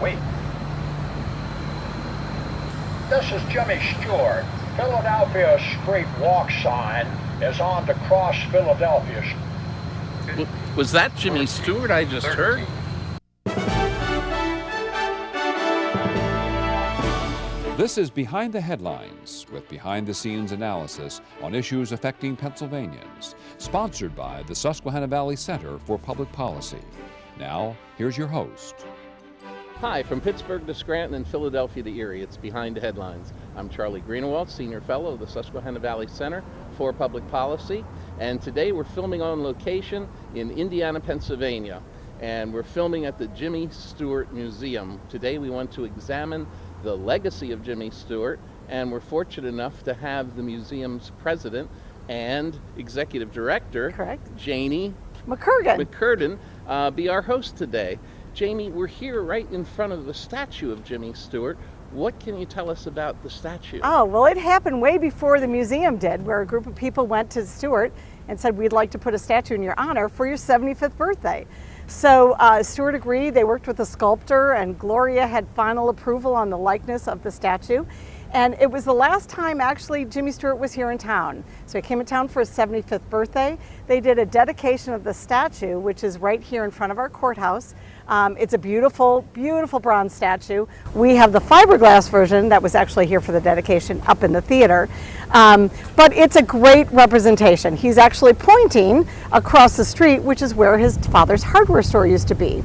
Wait. This is Jimmy Stewart. Philadelphia Street walk sign is on to cross Philadelphia. Was that Jimmy Stewart I just heard? This is Behind the Headlines, with behind-the-scenes analysis on issues affecting Pennsylvanians, sponsored by the Susquehanna Valley Center for Public Policy. Now, here's your host. Hi, from Pittsburgh to Scranton and Philadelphia to Erie, it's Behind the Headlines. I'm Charlie Greenewalt, Senior Fellow of the Susquehanna Valley Center for Public Policy, and today we're filming on location in Indiana, Pennsylvania, and we're filming at the Jimmy Stewart Museum. Today we want to examine the legacy of Jimmy Stewart, and we're fortunate enough to have the museum's president and executive director, correct, Janie McKirgan, be our host today. Janie, we're here right in front of the statue of Jimmy Stewart. What can you tell us about the statue? Oh, well, it happened way before the museum did, where a group of people went to Stewart and said, we'd like to put a statue in your honor for your 75th birthday. So Stewart agreed. They worked with the sculptor, and Gloria had final approval on the likeness of the statue. And it was the last time actually Jimmy Stewart was here in town. So he came in town for his 75th birthday. They did a dedication of the statue, which is right here in front of our courthouse. It's a beautiful, beautiful bronze statue. We have the fiberglass version that was actually here for the dedication up in the theater. But it's a great representation. He's actually pointing across the street, which is where his father's hardware store used to be.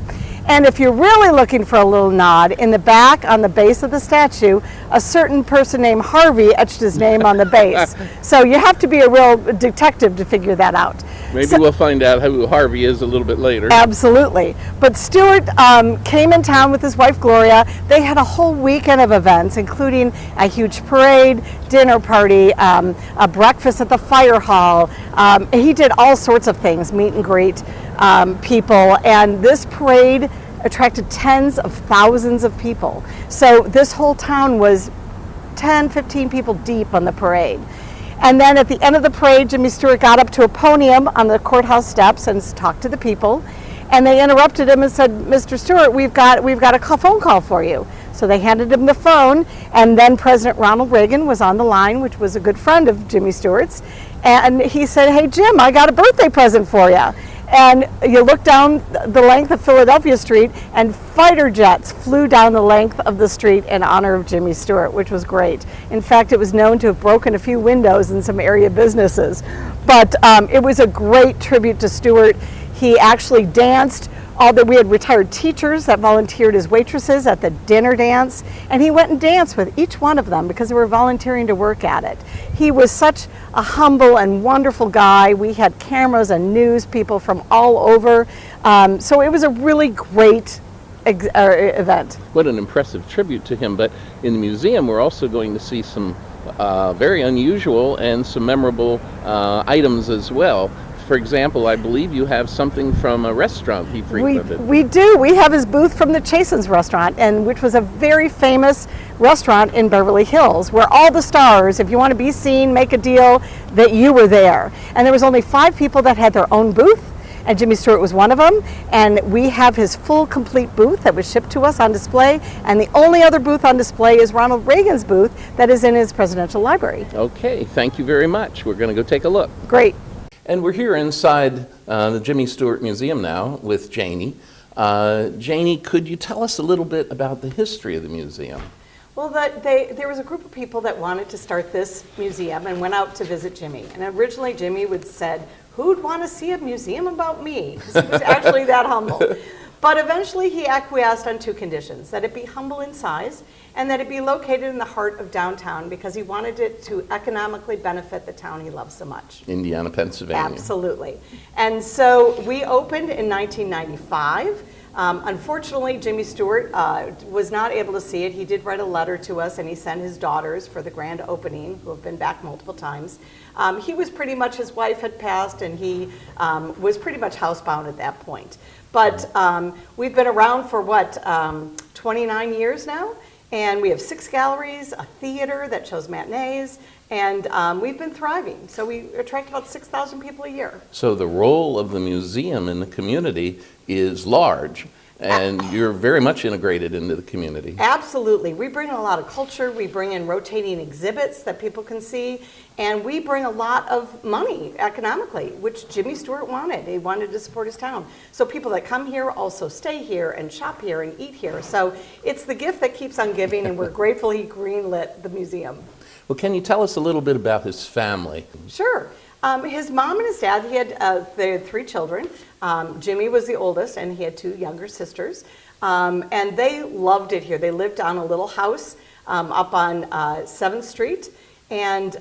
And if you're really looking for a little nod, in the back on the base of the statue, a certain person named Harvey etched his name on the base. So you have to be a real detective to figure that out. Maybe we'll find out who Harvey is a little bit later. Absolutely. But Stewart came in town with his wife Gloria. They had a whole weekend of events, including a huge parade, dinner party, a breakfast at the fire hall. He did all sorts of things, meet and greet people, and this parade attracted tens of thousands of people. So this whole town was 10, 15 people deep on the parade. And then at the end of the parade, Jimmy Stewart got up to a podium on the courthouse steps and talked to the people. And they interrupted him and said, Mr. Stewart, we've got a phone call for you. So they handed him the phone, and then President Ronald Reagan was on the line, which was a good friend of Jimmy Stewart's. And he said, hey, Jim, I got a birthday present for you. And you look down the length of Philadelphia Street, and fighter jets flew down the length of the street in honor of Jimmy Stewart, which was great. In fact, it was known to have broken a few windows in some area businesses. But it was a great tribute to Stewart. He actually danced. We had retired teachers that volunteered as waitresses at the dinner dance, and he went and danced with each one of them because they were volunteering to work at it. He was such a humble and wonderful guy. We had cameras and news people from all over, so it was a really great event. What an impressive tribute to him. But in the museum, we're also going to see some very unusual and some memorable items as well. For example, I believe you have something from a restaurant he frequented. We do. We have his booth from the Chasen's restaurant, and which was a very famous restaurant in Beverly Hills, where all the stars, if you want to be seen, make a deal, that you were there. And there was only 5 people that had their own booth, and Jimmy Stewart was one of them. And we have his full, complete booth that was shipped to us on display. And the only other booth on display is Ronald Reagan's booth that is in his presidential library. Okay, thank you very much. We're going to go take a look. Great. And we're here inside the Jimmy Stewart Museum now with Janie. Janie, could you tell us a little bit about the history of the museum? Well, there was a group of people that wanted to start this museum and went out to visit Jimmy. And originally Jimmy would said, who'd want to see a museum about me? Because he was actually that humble. But eventually he acquiesced on 2 conditions: that it be humble in size and that it be located in the heart of downtown, because he wanted it to economically benefit the town he loves so much. Indiana, Pennsylvania. Absolutely. And so we opened in 1995. Unfortunately, Jimmy Stewart was not able to see it. He did write a letter to us, and he sent his daughters for the grand opening, who have been back multiple times. He was pretty much, his wife had passed, and he was pretty much housebound at that point. But we've been around for 29 years now, and we have 6 galleries, a theater that shows matinees, and we've been thriving. So we attract about 6,000 people a year. So the role of the museum in the community is large. and you're very much integrated into the community. Absolutely. We bring in a lot of culture, we bring in rotating exhibits that people can see, and we bring a lot of money economically, which Jimmy Stewart wanted. He wanted to support his town. So people that come here also stay here and shop here and eat here. So it's the gift that keeps on giving, and we're grateful he greenlit the museum. Well, can you tell us a little bit about his family? Sure. His mom and his dad, they had 3 children. Jimmy was the oldest, and he had 2 younger sisters. And they loved it here. They lived on a little house up on 7th Street. And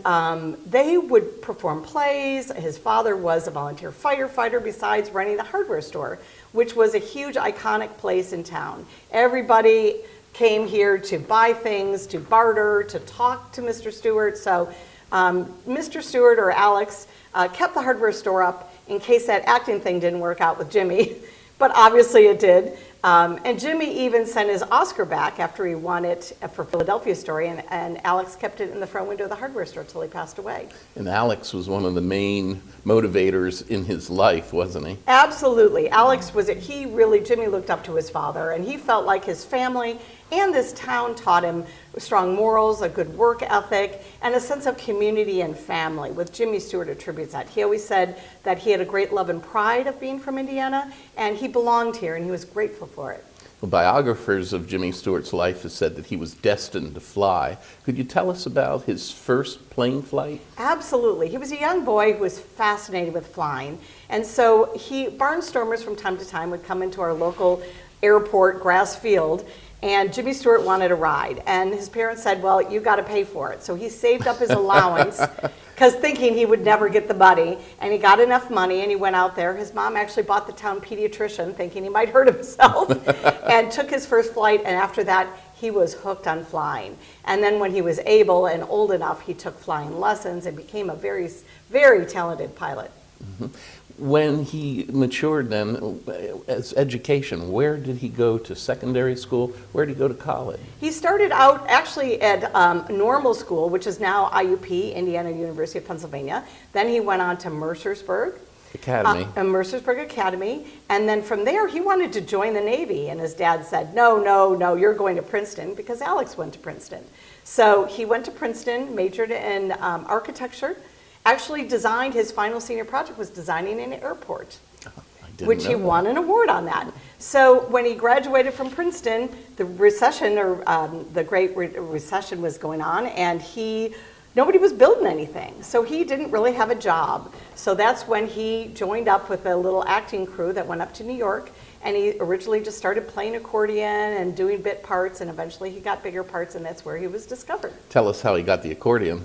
they would perform plays. His father was a volunteer firefighter besides running the hardware store, which was a huge iconic place in town. Everybody came here to buy things, to barter, to talk to Mr. Stewart. So Mr. Stewart or Alex kept the hardware store up in case that acting thing didn't work out with Jimmy, but obviously it did. And Jimmy even sent his Oscar back after he won it for Philadelphia Story, and Alex kept it in the front window of the hardware store till he passed away. And Alex was one of the main motivators in his life, wasn't he? Absolutely. Alex was it. Jimmy looked up to his father, and he felt like his family and this town taught him strong morals, a good work ethic, and a sense of community and family, which Jimmy Stewart attributes that. He always said that he had a great love and pride of being from Indiana, and he belonged here, and he was grateful for it. Well, biographers of Jimmy Stewart's life have said that he was destined to fly. Could you tell us about his first plane flight? Absolutely. He was a young boy who was fascinated with flying, and so barnstormers from time to time would come into our local airport, Grass Field, and Jimmy Stewart wanted a ride, and his parents said, well, you got to pay for it. So he saved up his allowance, because thinking he would never get the money, and he got enough money, and he went out there. His mom actually bought the town pediatrician, thinking he might hurt himself, and took his first flight, and after that, he was hooked on flying. And then when he was able and old enough, he took flying lessons and became a very, very talented pilot. Mm-hmm. When he matured then, as education, where did he go to secondary school? Where did he go to college? He started out actually at normal school, which is now IUP, Indiana University of Pennsylvania. Then he went on to Mercersburg Academy. And then from there, he wanted to join the Navy. And his dad said, no, you're going to Princeton, because Alex went to Princeton. So he went to Princeton, majored in architecture. Actually designed, his final senior project was designing an airport, which he won an award on that. So when he graduated from Princeton, the recession, or the Great Recession was going on, and nobody was building anything. So he didn't really have a job. So that's when he joined up with a little acting crew that went up to New York, and he originally just started playing accordion and doing bit parts, and eventually he got bigger parts, and that's where he was discovered. Tell us how he got the accordion.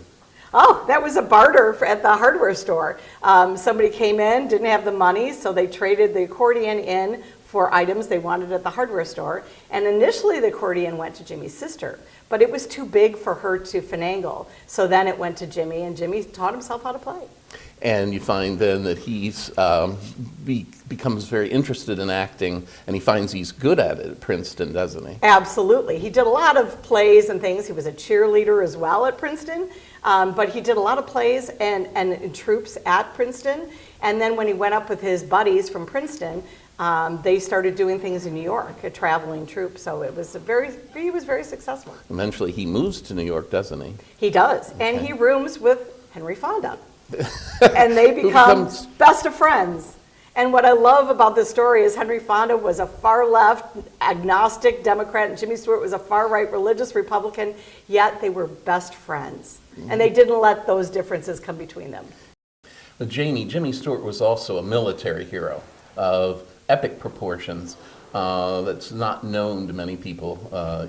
Oh, that was a barter at the hardware store. Somebody came in, didn't have the money, so they traded the accordion in for items they wanted at the hardware store. And initially the accordion went to Jimmy's sister, but it was too big for her to finagle. So then it went to Jimmy, and Jimmy taught himself how to play. And you find then that he's becomes very interested in acting, and he finds he's good at it at Princeton, doesn't he? Absolutely. He did a lot of plays and things. He was a cheerleader as well at Princeton, but he did a lot of plays and troops at Princeton. And then when he went up with his buddies from Princeton, they started doing things in New York, a traveling troupe. So he was very successful. Eventually he moves to New York, doesn't he? He does, okay. And he rooms with Henry Fonda. And they become best of friends. And what I love about this story is Henry Fonda was a far-left, agnostic Democrat, and Jimmy Stewart was a far-right religious Republican, yet they were best friends. Mm-hmm. And they didn't let those differences come between them. Well, Jimmy Stewart was also a military hero of epic proportions that's not known to many people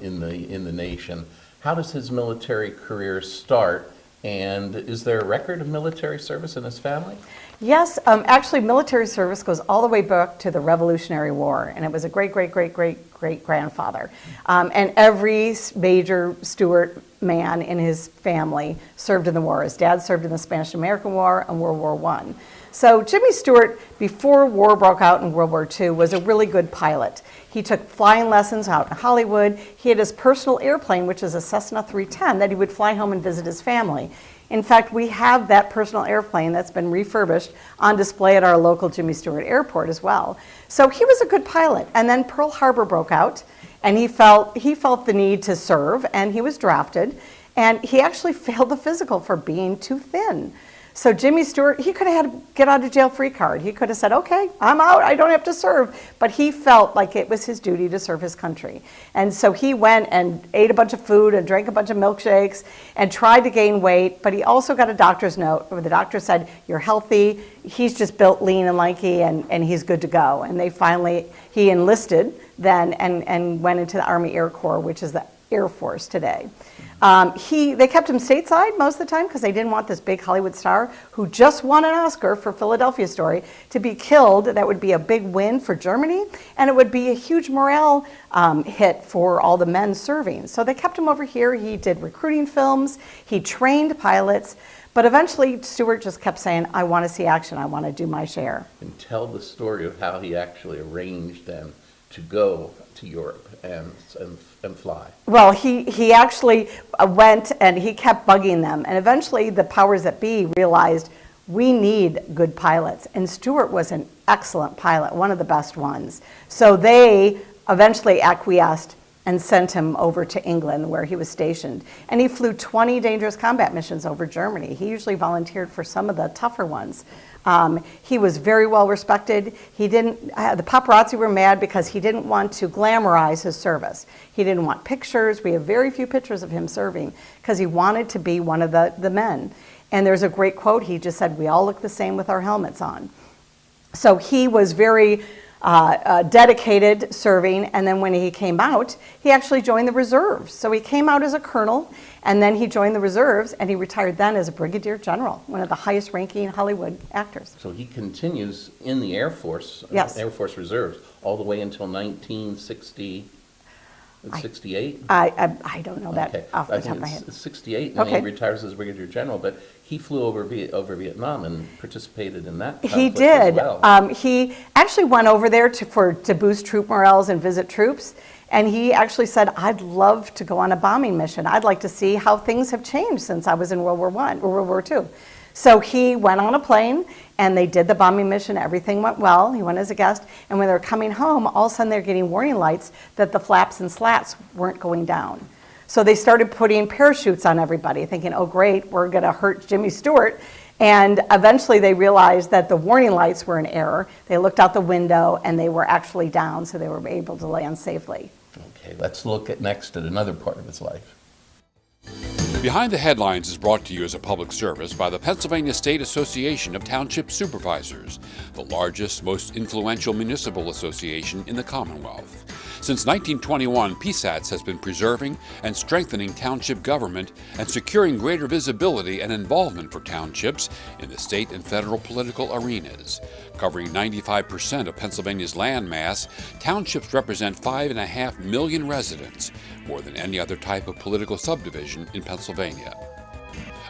in the nation. How does his military career start? And is there a record of military service in his family? Yes, actually military service goes all the way back to the Revolutionary War, and it was a great-great-great-great-great-grandfather. And every major Stewart man in his family served in the war. His dad served in the Spanish-American War and World War I. So Jimmy Stewart, before war broke out in World War II, was a really good pilot. He took flying lessons out in Hollywood. He had his personal airplane, which is a Cessna 310, that he would fly home and visit his family. In fact, we have that personal airplane that's been refurbished on display at our local Jimmy Stewart Airport as well. So he was a good pilot. And then Pearl Harbor broke out, and he felt the need to serve, and he was drafted. And he actually failed the physical for being too thin. So Jimmy Stewart, he could have had a get out of jail free card. He could have said, okay, I'm out, I don't have to serve. But he felt like it was his duty to serve his country. And so he went and ate a bunch of food and drank a bunch of milkshakes and tried to gain weight. But he also got a doctor's note where the doctor said, you're healthy, he's just built lean and lanky, and he's good to go. And he enlisted then and went into the Army Air Corps, which is the Air Force today. They kept him stateside most of the time because they didn't want this big Hollywood star who just won an Oscar for Philadelphia Story to be killed. That would be a big win for Germany, and it would be a huge morale hit for all the men serving. So they kept him over here. He did recruiting films. He trained pilots. But eventually, Stewart just kept saying, I want to see action. I want to do my share. And tell the story of how he actually arranged them to go to Europe and fly. Well, he actually went and he kept bugging them. And eventually the powers that be realized we need good pilots. And Stewart was an excellent pilot, one of the best ones. So they eventually acquiesced and sent him over to England where he was stationed. And he flew 20 dangerous combat missions over Germany. He usually volunteered for some of the tougher ones. He was very well respected. The paparazzi were mad because he didn't want to glamorize his service. He didn't want pictures. We have very few pictures of him serving because he wanted to be one of the men. And there's a great quote. He just said, we all look the same with our helmets on. So he was very dedicated serving, and then when he came out, he actually joined the reserves. So he came out as a colonel, and then he joined the reserves, and he retired then as a brigadier general, one of the highest ranking Hollywood actors. So he continues in the Air Force, Yes. Air Force Reserves, all the way until 1960. 68? I don't know that Okay. off the I top think of my head. it's 68, and Okay. he retires as Brigadier General, but he flew over Vietnam and participated in that conflict He did. as well. He actually went over there to boost troop morales and visit troops. And he actually said, I'd love to go on a bombing mission. I'd like to see how things have changed since I was in World War I or World War II. So he went on a plane and they did the bombing mission. Everything went well. He went as a guest. And when they were coming home, all of a sudden they're getting warning lights that the flaps and slats weren't going down. So they started putting parachutes on everybody, thinking, oh, great, we're going to hurt Jimmy Stewart. And eventually they realized that the warning lights were in error. They looked out the window and they were actually down, so they were able to land safely. Okay, let's look next at another part of his life. Behind the Headlines is brought to you as a public service by the Pennsylvania State Association of Township Supervisors, the largest, most influential municipal association in the Commonwealth. Since 1921, PSATS has been preserving and strengthening township government and securing greater visibility and involvement for townships in the state and federal political arenas. Covering 95% of Pennsylvania's land mass, townships represent 5.5 million residents, more than any other type of political subdivision in Pennsylvania.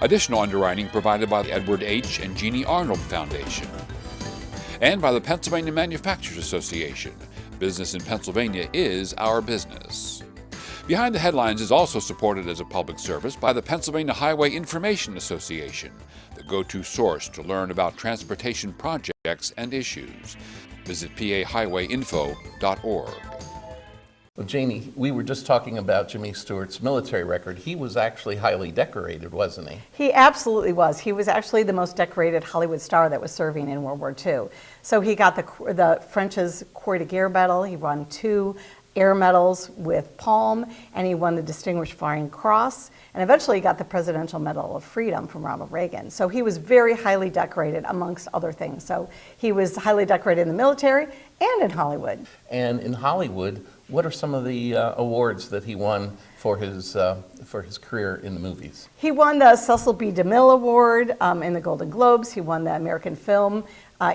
Additional underwriting provided by the Edward H. and Jeannie Arnold Foundation, and by the Pennsylvania Manufacturers Association. Business in Pennsylvania is our business. Behind the Headlines is also supported as a public service by the Pennsylvania Highway Information Association, the go-to source to learn about transportation projects and issues. Visit pahighwayinfo.org. Well, Janie, we were just talking about Jimmy Stewart's military record. He was actually highly decorated, wasn't he? He absolutely was. He was actually the most decorated Hollywood star that was serving in World War II. So he got the French's Croix de Guerre medal. He won 2 air medals with Palm, and he won the Distinguished Flying Cross, and eventually he got the Presidential Medal of Freedom from Ronald Reagan. So he was very highly decorated, amongst other things. So he was highly decorated in the military and in Hollywood. And in Hollywood, what are some of the awards that he won for his career in the movies? He won the Cecil B. DeMille Award in the Golden Globes. He won the American Film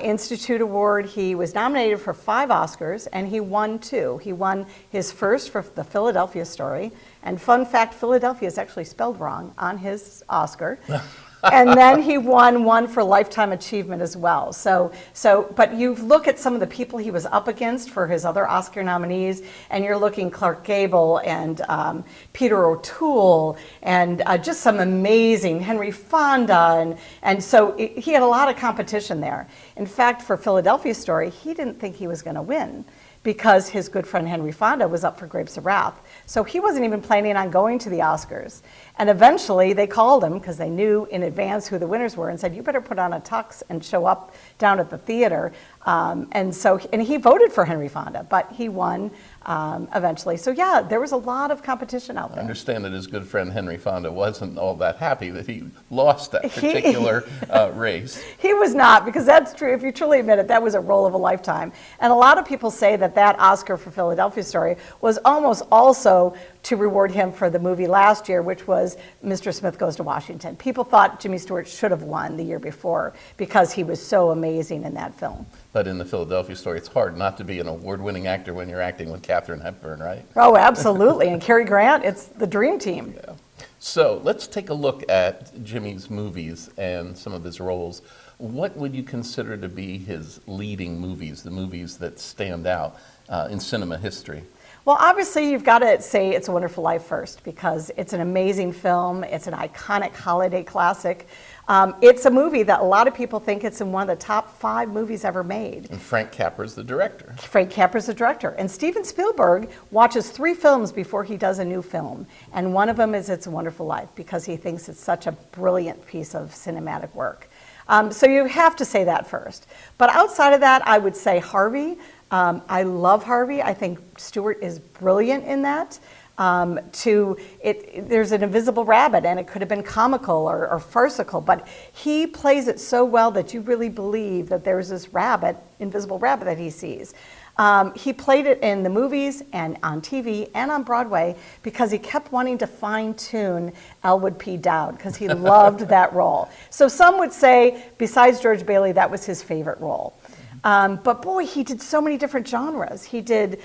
Institute Award. He was nominated for 5 Oscars, and he won 2. He won his first for The Philadelphia Story. And fun fact, Philadelphia is actually spelled wrong on his Oscar. And then he won one for Lifetime Achievement as well. But you look at some of the people he was up against for his other Oscar nominees, and you're looking Clark Gable and Peter O'Toole, and just some amazing Henry Fonda, and so he had a lot of competition there. In fact, for Philadelphia Story, he didn't think he was going to win, because his good friend Henry Fonda was up for Grapes of Wrath. So he wasn't even planning on going to the Oscars. And eventually they called him, because they knew in advance who the winners were, and said, you better put on a tux and show up down at the theater. And he voted for Henry Fonda, but he won eventually. So yeah, there was a lot of competition out there. I understand that his good friend Henry Fonda wasn't all that happy that he lost that particular race. He was not, because that's true. If you truly admit it, that was a role of a lifetime. And a lot of people say that Oscar for Philadelphia Story was almost also to reward him for the movie last year, which was Mr. Smith Goes to Washington. People thought Jimmy Stewart should have won the year before because he was so amazing in that film. But in the Philadelphia Story, it's hard not to be an award-winning actor when you're acting with Katharine Hepburn, right? Oh, absolutely. And Cary Grant, it's the dream team. Yeah. So let's take a look at Jimmy's movies and some of his roles. What would you consider to be his leading movies, the movies that stand out in cinema history? Well, obviously, you've got to say It's a Wonderful Life first, because it's an amazing film. It's an iconic holiday classic. It's a movie that a lot of people think it's in one of the top 5 movies ever made. And Frank Capra's the director. Frank Capra's the director. And Steven Spielberg watches 3 films before he does a new film. And one of them is It's a Wonderful Life, because he thinks it's such a brilliant piece of cinematic work. So you have to say that first. But outside of that, I would say Harvey. I love Harvey. I think Stewart is brilliant in that. There's an invisible rabbit, and it could have been comical or farcical, but he plays it so well that you really believe that there's this invisible rabbit that he sees. He played it in the movies and on TV and on Broadway because he kept wanting to fine-tune Elwood P. Dowd, because he loved that role. So some would say, besides George Bailey, that was his favorite role. But boy, he did so many different genres. He did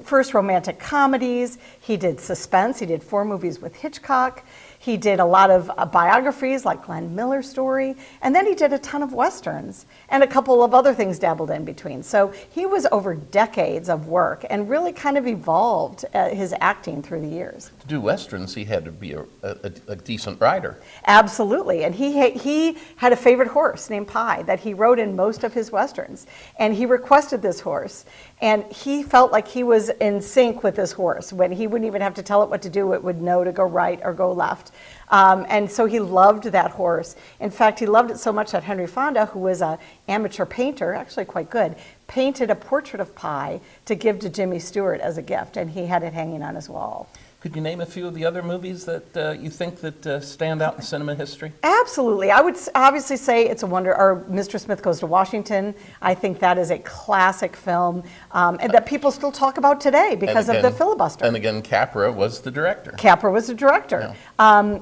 first romantic comedies, he did suspense, he did 4 movies with Hitchcock, he did a lot of biographies like Glenn Miller's Story, and then he did a ton of Westerns and a couple of other things dabbled in between. So he was over decades of work and really kind of evolved his acting through the years. To do Westerns, he had to be a decent writer. Absolutely, and he had a favorite horse named Pie that he rode in most of his Westerns, and he requested this horse, and he felt like he was in sync with this horse. When he wouldn't even have to tell it what to do, it would know to go right or go left. And so he loved that horse. In fact, he loved it so much that Henry Fonda, who was an amateur painter, actually quite good, painted a portrait of Pie to give to Jimmy Stewart as a gift, and he had it hanging on his wall. Could you name a few of the other movies that you think that stand out in cinema history? Absolutely. I would obviously say It's a Wonder, or Mr. Smith Goes to Washington. I think that is a classic film and that people still talk about today because of the filibuster. And again, Capra was the director. Capra was the director. Yeah.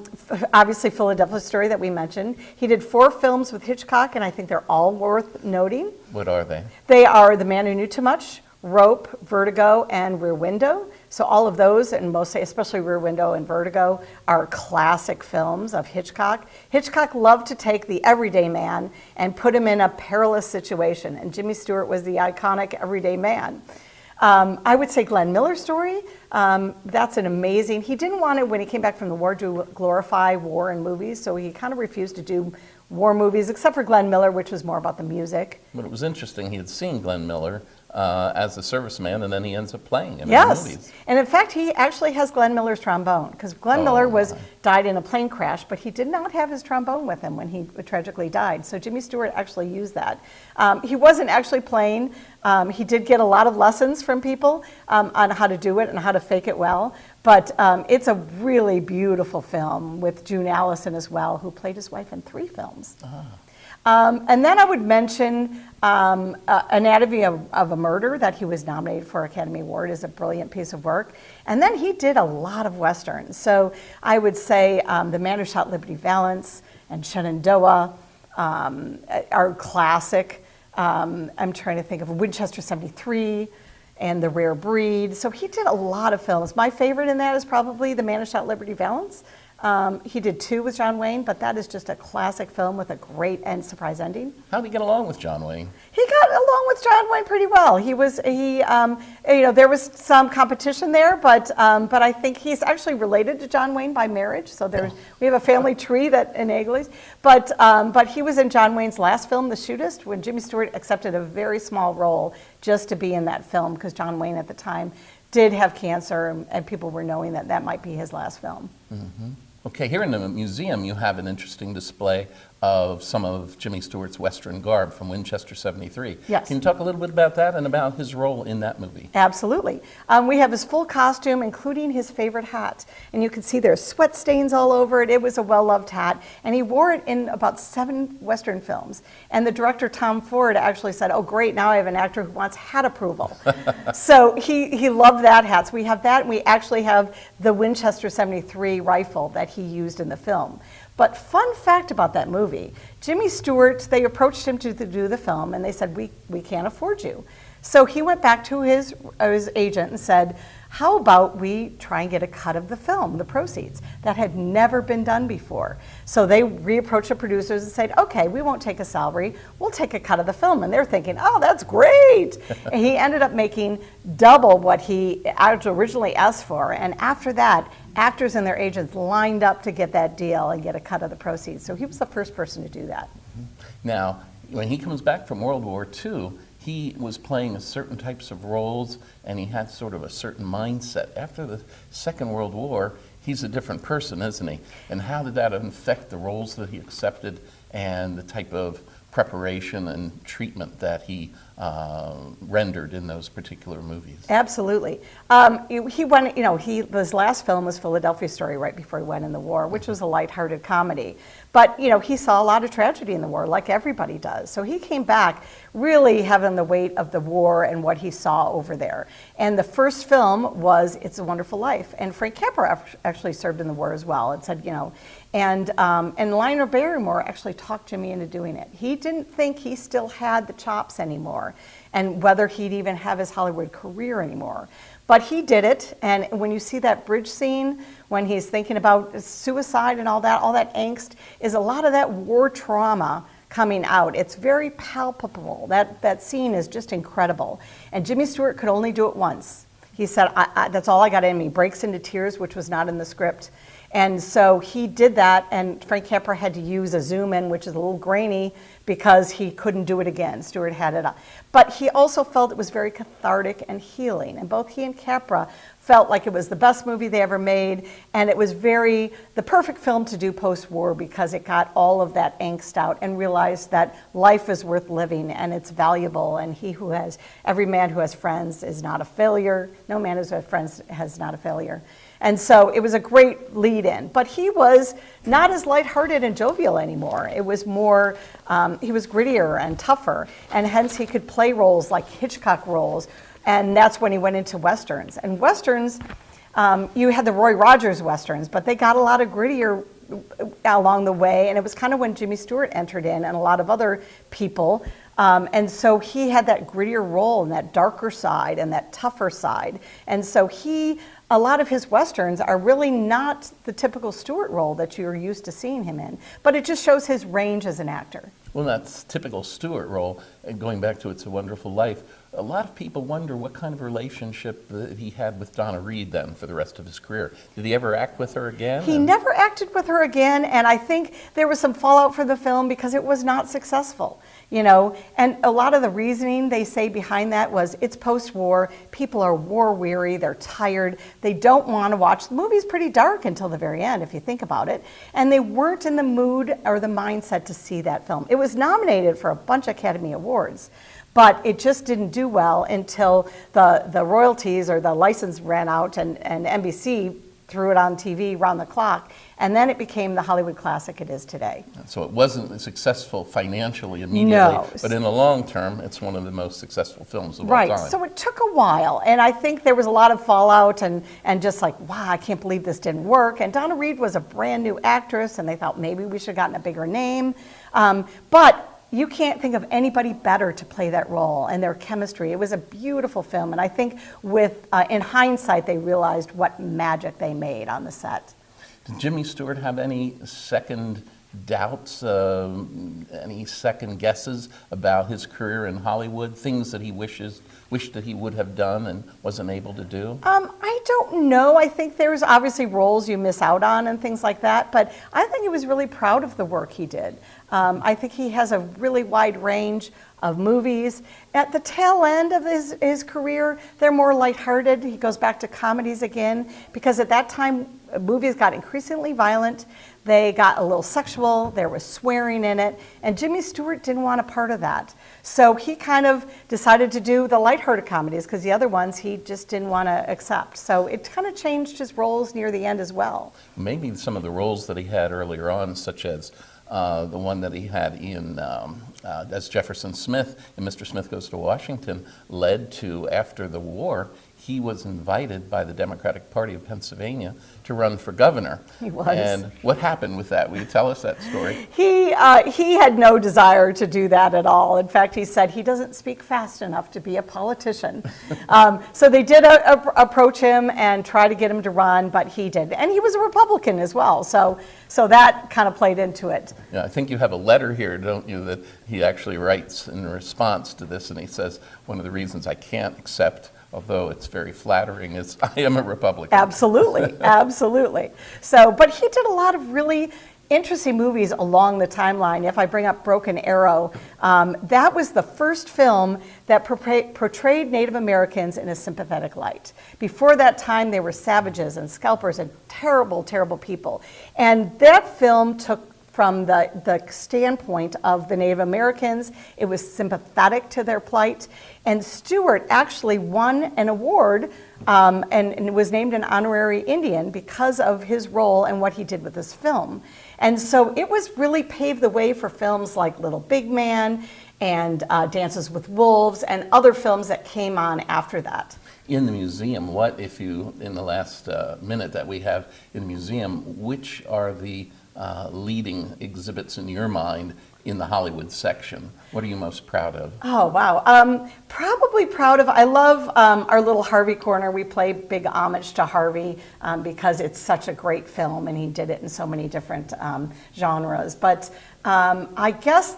Obviously, Philadelphia Story that we mentioned. He did 4 films with Hitchcock, and I think they're all worth noting. What are they? They are The Man Who Knew Too Much, Rope, Vertigo, and Rear Window. So all of those, and mostly, especially Rear Window and Vertigo, are classic films of Hitchcock. Hitchcock loved to take the everyday man and put him in a perilous situation, and Jimmy Stewart was the iconic everyday man. I would say Glenn Miller's Story. That's an amazing, he didn't want to, when he came back from the war, to glorify war in movies, so he kind of refused to do war movies, except for Glenn Miller, which was more about the music. But it was interesting, he had seen Glenn Miller as a serviceman, and then he ends up playing him in the movies. And in fact, he actually has Glenn Miller's trombone, because Glenn Miller died in a plane crash, but he did not have his trombone with him when he tragically died. So Jimmy Stewart actually used that. He wasn't actually playing. He did get a lot of lessons from people on how to do it and how to fake it well. But it's a really beautiful film with June Allison as well, who played his wife in 3 films. And then I would mention Anatomy of a Murder, that he was nominated for Academy Award, is a brilliant piece of work. And then he did a lot of Westerns. So I would say The Man Who Shot Liberty Valance and Shenandoah are classic. I'm trying to think of Winchester 73 and The Rare Breed. So he did a lot of films. My favorite in that is probably The Man Who Shot Liberty Valance. He did 2 with John Wayne, but that is just a classic film with a great end surprise ending. How did he get along with John Wayne? He got along with John Wayne pretty well. There was some competition there, but I think he's actually related to John Wayne by marriage. So we have a family tree that enables. But he was in John Wayne's last film, The Shootist, when Jimmy Stewart accepted a very small role just to be in that film because John Wayne at the time did have cancer, and people were knowing that that might be his last film. Mm-hmm. Okay, here in the museum you have an interesting display of some of Jimmy Stewart's Western garb from Winchester 73. Yes. Can you talk a little bit about that and about his role in that movie? Absolutely. We have his full costume, including his favorite hat. And you can see there's sweat stains all over it. It was a well-loved hat. And he wore it in about 7 Western films. And the director, Tom Ford, actually said, oh, great, now I have an actor who wants hat approval. So he loved that hat. So we have that, and we actually have the Winchester 73 rifle that he used in the film. But fun fact about that movie, Jimmy Stewart, they approached him to do the film, and they said, we can't afford you. So he went back to his agent and said, how about we try and get a cut of the film, the proceeds? That had never been done before. So they reapproached the producers and said, okay, we won't take a salary, we'll take a cut of the film. And they're thinking, oh, that's great. And he ended up making double what he originally asked for. And after that, actors and their agents lined up to get that deal and get a cut of the proceeds. So he was the first person to do that. Now, when he comes back from World War II, he was playing certain types of roles, and he had sort of a certain mindset. After the Second World War, he's a different person, isn't he? And how did that affect the roles that he accepted and the type of preparation and treatment that he rendered in those particular movies? Absolutely. He went, his last film was Philadelphia Story right before he went in the war, which was a lighthearted comedy. But, he saw a lot of tragedy in the war, like everybody does. So he came back really having the weight of the war and what he saw over there. And the first film was It's a Wonderful Life. And Frank Capra actually served in the war as well. It said, and Lionel Barrymore actually talked Jimmy into doing it. He didn't think he still had the chops anymore, and whether he'd even have his Hollywood career anymore. But he did it, and when you see that bridge scene, when he's thinking about suicide and all that angst, is a lot of that war trauma coming out. It's very palpable. That scene is just incredible. And Jimmy Stewart could only do it once. He said, that's all I got in me. Breaks into tears, which was not in the script. And so he did that, and Frank Capra had to use a zoom in, which is a little grainy, because he couldn't do it again. Stewart had it up. But he also felt it was very cathartic and healing. And both he and Capra felt like it was the best movie they ever made, and it was the perfect film to do post-war because it got all of that angst out and realized that life is worth living and it's valuable, and every man who has friends is not a failure. No man who has friends is not a failure. And so it was a great lead-in. But he was not as lighthearted and jovial anymore. It was more, he was grittier and tougher, and hence he could play roles like Hitchcock roles, and that's when he went into Westerns. And Westerns, you had the Roy Rogers Westerns, but they got a lot of grittier along the way, and it was kind of when Jimmy Stewart entered in and a lot of other people. And so he had that grittier role and that darker side and that tougher side. And so a lot of his Westerns are really not the typical Stewart role that you're used to seeing him in, but it just shows his range as an actor. Well, that's typical Stewart role. And going back to It's a Wonderful Life, a lot of people wonder what kind of relationship that he had with Donna Reed then for the rest of his career. Did he ever act with her again? He never acted with her again, and I think there was some fallout for the film because it was not successful. And a lot of the reasoning they say behind that was it's post-war, people are war weary, they're tired, they don't want to watch. The movie's pretty dark until the very end, if you think about it, and they weren't in the mood or the mindset to see that film. It was nominated for a bunch of Academy Awards, but it just didn't do well until the royalties or the license ran out and NBC threw it on TV round the clock, and then it became the Hollywood classic it is today. So it wasn't successful financially immediately, no. But in the long term, it's one of the most successful films of all right, time. So it took a while, and I think there was a lot of fallout and just like, wow, I can't believe this didn't work. And Donna Reed was a brand new actress, and they thought maybe we should have gotten a bigger name. But you can't think of anybody better to play that role, and their chemistry. It was a beautiful film, and I think in hindsight, they realized what magic they made on the set. Did Jimmy Stewart have any second doubts, any second guesses about his career in Hollywood, things that he wished that he would have done and wasn't able to do? I don't know. I think there's obviously roles you miss out on and things like that, but I think he was really proud of the work he did. I think he has a really wide range of movies. At the tail end of his career, they're more lighthearted. He goes back to comedies again, because at that time, movies got increasingly violent. They got a little sexual, there was swearing in it, and Jimmy Stewart didn't want a part of that. So he kind of decided to do the lighthearted comedies, because the other ones he just didn't want to accept. So it kind of changed his roles near the end as well. Maybe some of the roles that he had earlier on, such as the one that he had in as Jefferson Smith in Mr. Smith Goes to Washington, led to, after the war, he was invited by the Democratic Party of Pennsylvania to run for governor. He was. And what happened with that? Will you tell us that story? He had no desire to do that at all. In fact, he said he doesn't speak fast enough to be a politician. So they did approach him and try to get him to run, but he did. And he was a Republican as well, so that kind of played into it. Yeah, I think you have a letter here, don't you, that he actually writes in response to this, and he says, one of the reasons I can't accept, although it's very flattering, is I am a Republican. Absolutely, absolutely. So, but he did a lot of really interesting movies along the timeline. If I bring up Broken Arrow, that was the first film that portrayed Native Americans in a sympathetic light. Before that time, they were savages and scalpers and terrible, terrible people. And that film took from the standpoint of the Native Americans. It was sympathetic to their plight. And Stewart actually won an award and was named an honorary Indian because of his role and what he did with this film. And so it was really paved the way for films like Little Big Man and Dances with Wolves and other films that came on after that. In the museum, what if you, in the last minute that we have in the museum, which are the leading exhibits in your mind in the Hollywood section? What are you most proud of? Oh, wow. Probably proud of, I love our little Harvey corner. We play big homage to Harvey because it's such a great film and he did it in so many different genres. But I guess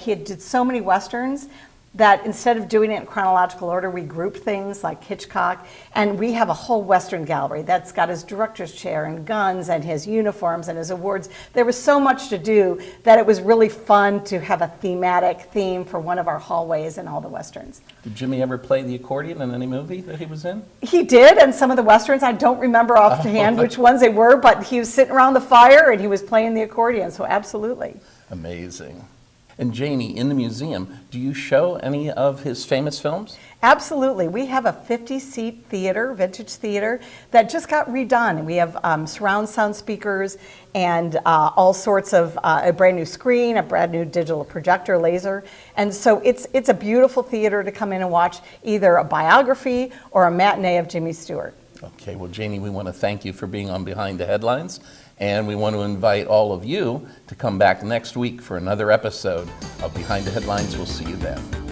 he did so many Westerns that instead of doing it in chronological order, we grouped things like Hitchcock, and we have a whole Western gallery that's got his director's chair and guns and his uniforms and his awards. There was so much to do that it was really fun to have a thematic theme for one of our hallways in all the Westerns. Did Jimmy ever play the accordion in any movie that he was in? He did, and some of the Westerns, I don't remember offhand which ones they were, but he was sitting around the fire and he was playing the accordion, so absolutely. Amazing. And Janie, in the museum, do you show any of his famous films? Absolutely. We have a 50-seat theater, vintage theater, that just got redone. And we have surround sound speakers and all sorts of a brand new screen, a brand new digital projector, laser. And so it's a beautiful theater to come in and watch either a biography or a matinee of Jimmy Stewart. Okay, well, Janie, we want to thank you for being on Behind the Headlines. And we want to invite all of you to come back next week for another episode of Behind the Headlines. We'll see you then.